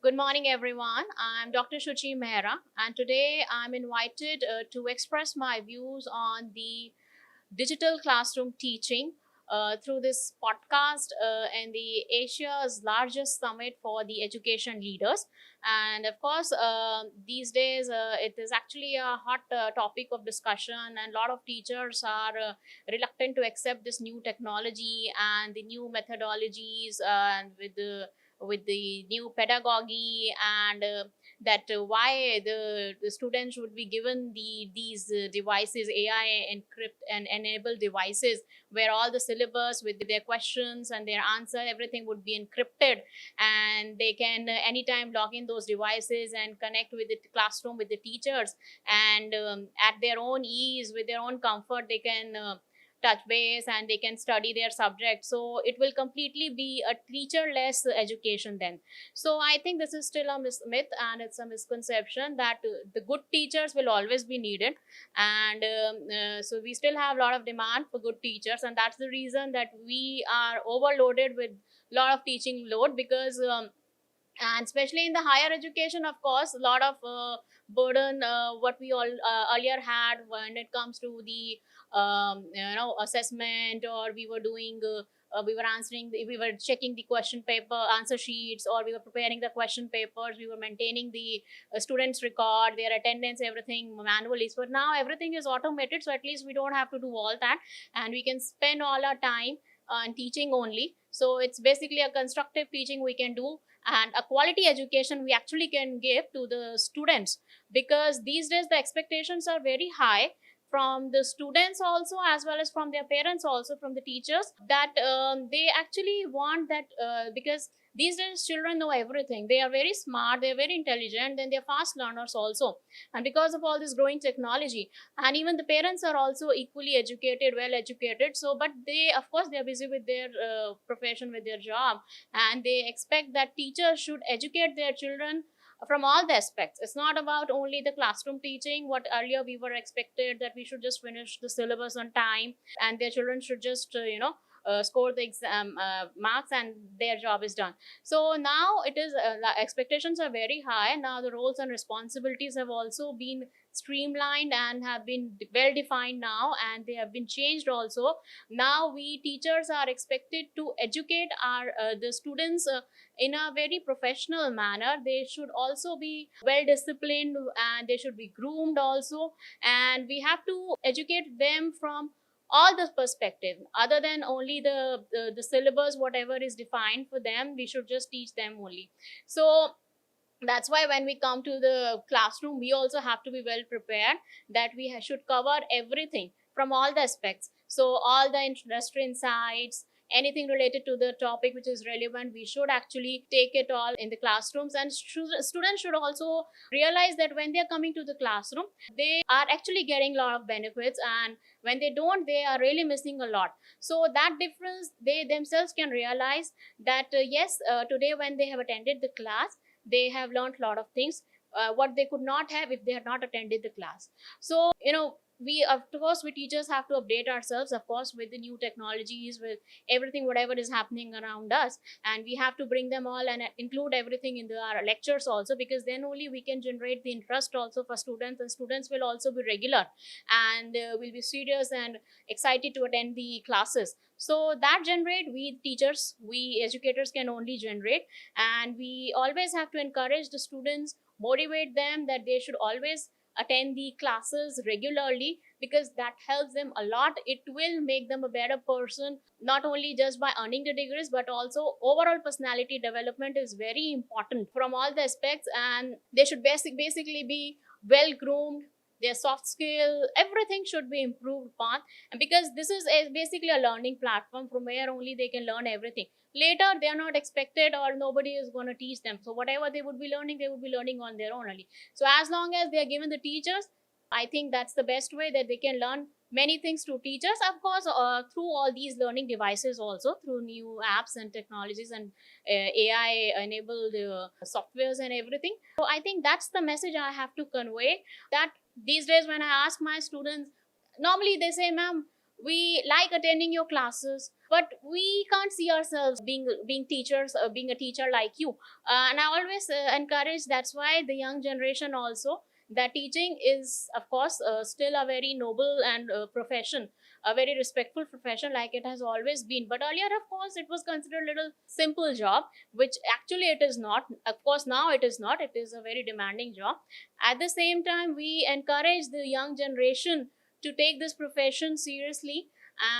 Good morning, everyone. I'm Dr. Shuchi Mehra, and today I'm invited to express my views on the digital classroom teaching through this podcast and the Asia's largest summit for the education leaders. And of course, these days it is actually a hot topic of discussion, and a lot of teachers are reluctant to accept this new technology and the new methodologies and with the new pedagogy and that why the students would be given these devices, AI encrypt and enable devices, where all the syllabus with their questions and their answer, everything would be encrypted, and they can anytime log in those devices and connect with the classroom with the teachers, and at their own ease, with their own comfort, they can touch base and they can study their subject. So it will completely be a teacher-less education then. So I think this is still a myth, and it's a misconception that the good teachers will always be needed, and so we still have a lot of demand for good teachers, and that's the reason that we are overloaded with a lot of teaching load, because and especially in the higher education, of course, a lot of burden what we all earlier had when it comes to the assessment, or we were doing we were answering we were checking the question paper answer sheets, or we were preparing the question papers, we were maintaining the students record their attendance, everything manually. So now everything is automated, so at least we don't have to do all that, and we can spend all our time on teaching only. So it's basically a constructive teaching we can do, and a quality education we actually can give to the students, because these days the expectations are very high from the students also, as well as from their parents also, from the teachers, that they actually want that because these days children know everything, they are very smart, they are very intelligent, and they're fast learners also, and because of all this growing technology, and even the parents are also equally educated, well educated. So but they, of course, they are busy with their profession, with their job, and they expect that teachers should educate their children from all the aspects. It's not about only the classroom teaching, what earlier we were expected that we should just finish the syllabus on time and their children should just score the exam marks and their job is done. So now it is the expectations are very high. Now the roles and responsibilities have also been streamlined and have been well defined now, and they have been changed also. Now we teachers are expected to educate our the students in a very professional manner. They should also be well disciplined, and they should be groomed also, and we have to educate them from all the perspective other than only the syllabus, whatever is defined for them, we should just teach them only. So that's why when we come to the classroom, we also have to be well prepared, that we should cover everything from all the aspects. So all the industry insights, anything related to the topic which is relevant, we should actually take it all in the classrooms. And students should also realize that when they're coming to the classroom, they are actually getting a lot of benefits, and when they don't, they are really missing a lot. So that difference they themselves can realize, that yes, today when they have attended the class, they have learned a lot of things what they could not have if they had not attended the class. So we, of course, we teachers have to update ourselves, of course, with the new technologies, with everything whatever is happening around us, and we have to bring them all and include everything in our lectures also, because then only we can generate the interest also for students, and students will also be regular and will be serious and excited to attend the classes. So that generate, we teachers, we educators can only generate, and we always have to encourage the students, motivate them that they should always attend the classes regularly, because that helps them a lot. It will make them a better person, not only just by earning the degrees, but also overall personality development is very important from all the aspects, and they should basically be well groomed. Their soft skill, everything should be improved upon, and because this is basically a learning platform from where only they can learn everything. Later they are not expected, or nobody is going to teach them, so whatever they would be learning, they would be learning on their own only. So as long as they are given the teachers, I think that's the best way that they can learn many things through teachers, of course, through all these learning devices, also through new apps and technologies and AI enabled softwares and everything. So I think that's the message I have to convey, that these days when I ask my students, normally they say, ma'am, we like attending your classes, but we can't see ourselves being teachers, being a teacher like you. And I always encourage, that's why the young generation also, that teaching is of course still a very noble and profession, a very respectful profession, like it has always been. But earlier, of course, it was considered a little simple job, which actually it is not. Of course, now it is not. It is a very demanding job. At the same time, we encourage the young generation to take this profession seriously.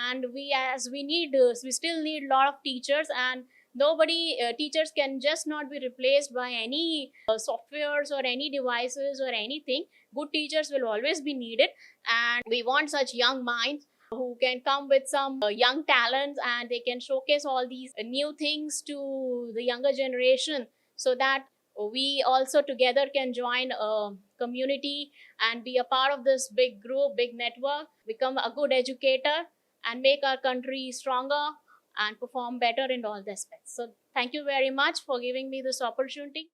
And we still need a lot of teachers, and nobody teachers can just not be replaced by any softwares or any devices or anything. Good teachers will always be needed, and we want such young minds who can come with some young talents, and they can showcase all these new things to the younger generation, so that we also together can join a community and be a part of this big group, big network, become a good educator, and make our country stronger and perform better in all the aspects. So thank you very much for giving me this opportunity.